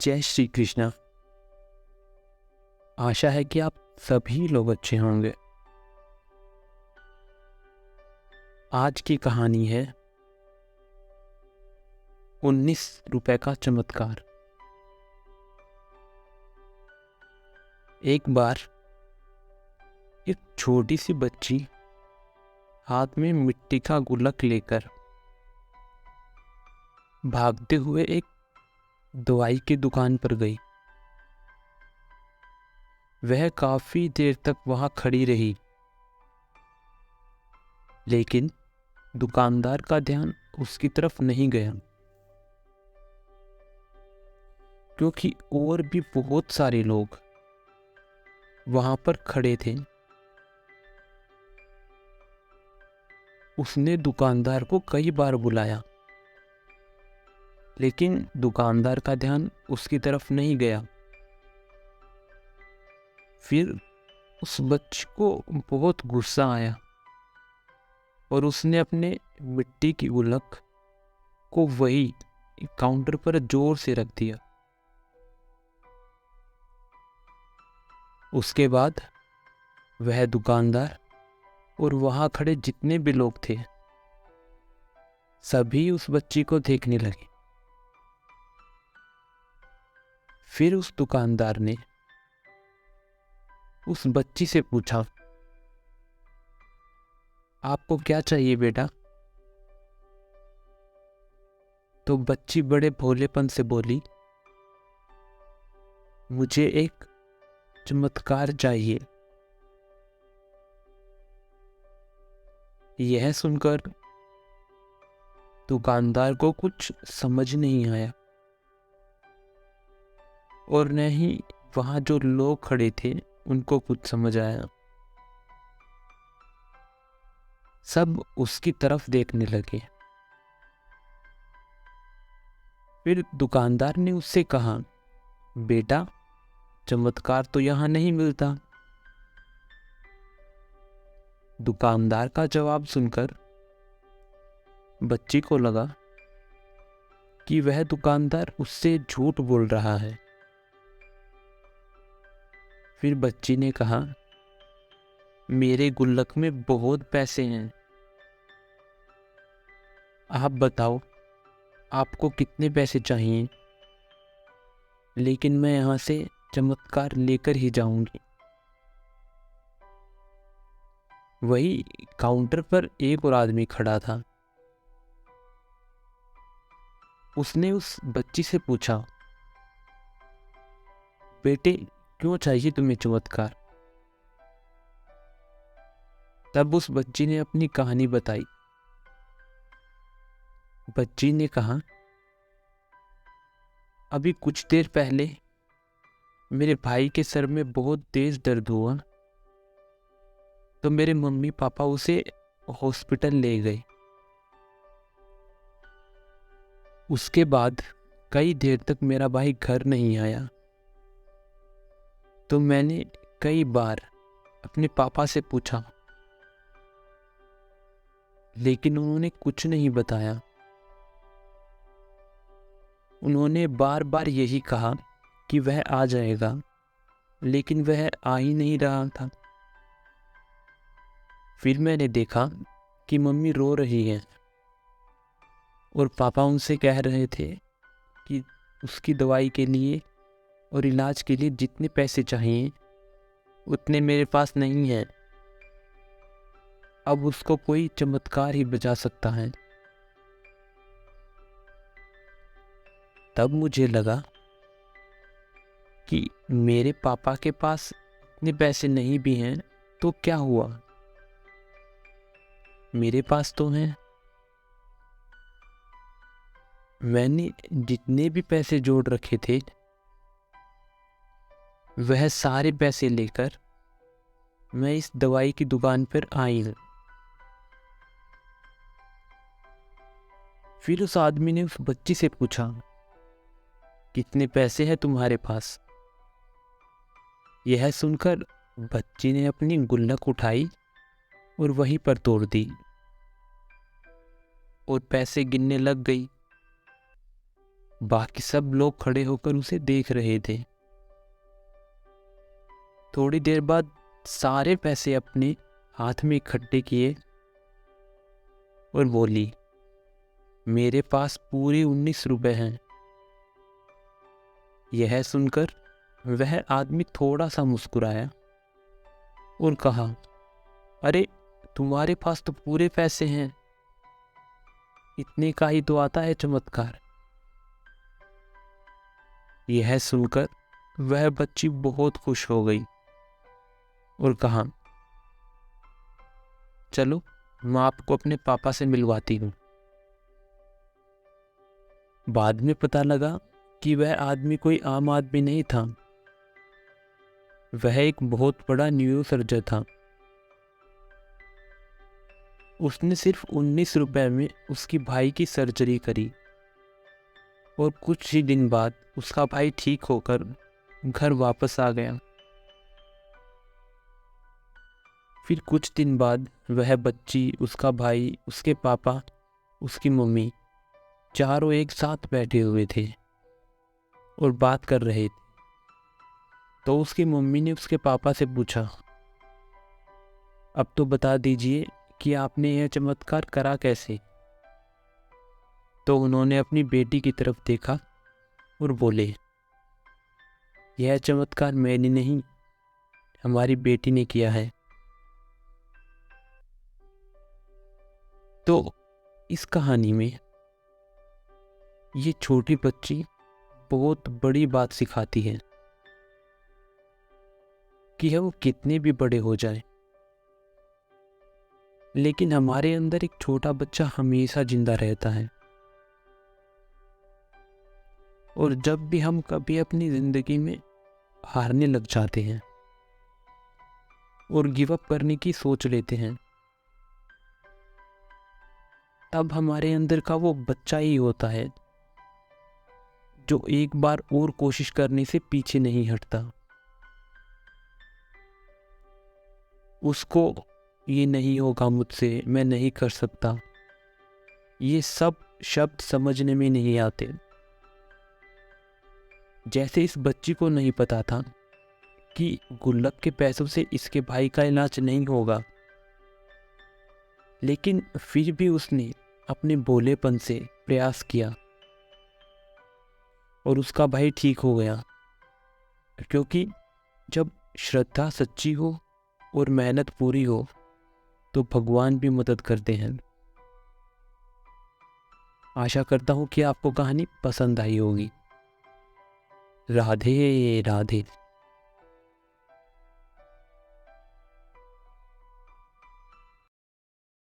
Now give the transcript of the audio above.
जय श्री कृष्णा। आशा है कि आप सभी लोग अच्छे होंगे। आज की कहानी है 19 रुपए का चमत्कार। एक बार एक छोटी सी बच्ची हाथ में मिट्टी का गुल्लक लेकर भागते हुए एक दवाई की दुकान पर गई। वह काफी देर तक वहां खड़ी रही, लेकिन दुकानदार का ध्यान उसकी तरफ नहीं गया, क्योंकि और भी बहुत सारे लोग वहां पर खड़े थे। उसने दुकानदार को कई बार बुलाया, लेकिन दुकानदार का ध्यान उसकी तरफ नहीं गया। फिर उस बच्ची को बहुत गुस्सा आया और उसने अपने मिट्टी की गुल्लक को वही काउंटर पर जोर से रख दिया। उसके बाद वह दुकानदार और वहां खड़े जितने भी लोग थे, सभी उस बच्ची को देखने लगे। फिर उस दुकानदार ने उस बच्ची से पूछा, आपको क्या चाहिए बेटा? तो बच्ची बड़े भोलेपन से बोली, मुझे एक चमत्कार चाहिए। यह सुनकर दुकानदार को कुछ समझ नहीं आया, और न ही वहां जो लोग खड़े थे उनको कुछ समझ आया। सब उसकी तरफ देखने लगे। फिर दुकानदार ने उससे कहा, बेटा, चमत्कार तो यहां नहीं मिलता। दुकानदार का जवाब सुनकर बच्ची को लगा कि वह दुकानदार उससे झूठ बोल रहा है। फिर बच्ची ने कहा, मेरे गुल्लक में बहुत पैसे हैं, आप बताओ आपको कितने पैसे चाहिए, लेकिन मैं यहां से चमत्कार लेकर ही जाऊंगी। वही काउंटर पर एक और आदमी खड़ा था। उसने उस बच्ची से पूछा, बेटे, क्यों चाहिए तुम्हें चमत्कार? तब उस बच्ची ने अपनी कहानी बताई। बच्ची ने कहा, अभी कुछ देर पहले मेरे भाई के सर में बहुत तेज दर्द हुआ, तो मेरे मम्मी पापा उसे हॉस्पिटल ले गए। उसके बाद कई देर तक मेरा भाई घर नहीं आया, तो मैंने कई बार अपने पापा से पूछा, लेकिन उन्होंने कुछ नहीं बताया। उन्होंने बार बार यही कहा कि वह आ जाएगा, लेकिन वह आ ही नहीं रहा था। फिर मैंने देखा कि मम्मी रो रही है और पापा उनसे कह रहे थे कि उसकी दवाई के लिए और इलाज के लिए जितने पैसे चाहिए उतने मेरे पास नहीं है। अब उसको कोई चमत्कार ही बचा सकता है। तब मुझे लगा कि मेरे पापा के पास इतने पैसे नहीं भी हैं तो क्या हुआ, मेरे पास तो हैं। मैंने जितने भी पैसे जोड़ रखे थे, वह सारे पैसे लेकर मैं इस दवाई की दुकान पर आई हूं। फिर उस आदमी ने उस बच्ची से पूछा, कितने पैसे हैं तुम्हारे पास? यह सुनकर बच्ची ने अपनी गुल्लक उठाई और वहीं पर तोड़ दी और पैसे गिनने लग गई। बाकी सब लोग खड़े होकर उसे देख रहे थे। थोड़ी देर बाद सारे पैसे अपने हाथ में इकट्ठे किए और बोली, मेरे पास पूरे 19 रुपए हैं। यह सुनकर वह आदमी थोड़ा सा मुस्कुराया और कहा, अरे तुम्हारे पास तो पूरे पैसे हैं, इतने का ही तो आता है चमत्कार। यह सुनकर वह बच्ची बहुत खुश हो गई और कहा, चलो मैं आपको अपने पापा से मिलवाती हूँ। बाद में पता लगा कि वह आदमी कोई आम आदमी नहीं था, वह एक बहुत बड़ा न्यूरोसर्जन था। उसने सिर्फ 19 रुपए में उसकी भाई की सर्जरी करी और कुछ ही दिन बाद उसका भाई ठीक होकर घर वापस आ गया। फिर कुछ दिन बाद वह बच्ची, उसका भाई, उसके पापा, उसकी मम्मी चारों एक साथ बैठे हुए थे और बात कर रहे थे। तो उसकी मम्मी ने उसके पापा से पूछा, अब तो बता दीजिए कि आपने यह चमत्कार करा कैसे। तो उन्होंने अपनी बेटी की तरफ देखा और बोले, यह चमत्कार मैंने नहीं, हमारी बेटी ने किया है। तो इस कहानी में ये छोटी बच्ची बहुत बड़ी बात सिखाती है कि हम कितने भी बड़े हो जाएं, लेकिन हमारे अंदर एक छोटा बच्चा हमेशा जिंदा रहता है। और जब भी हम कभी अपनी जिंदगी में हारने लग जाते हैं और गिव अप करने की सोच लेते हैं, तब हमारे अंदर का वो बच्चा ही होता है जो एक बार और कोशिश करने से पीछे नहीं हटता। उसको ये नहीं होगा मुझसे, मैं नहीं कर सकता, ये सब शब्द समझने में नहीं आते। जैसे इस बच्ची को नहीं पता था कि गुल्लक के पैसों से इसके भाई का इलाज नहीं होगा, लेकिन फिर भी उसने अपने भोलेपन से प्रयास किया और उसका भाई ठीक हो गया। क्योंकि जब श्रद्धा सच्ची हो और मेहनत पूरी हो तो भगवान भी मदद करते हैं। आशा करता हूँ कि आपको कहानी पसंद आई होगी। राधे राधे।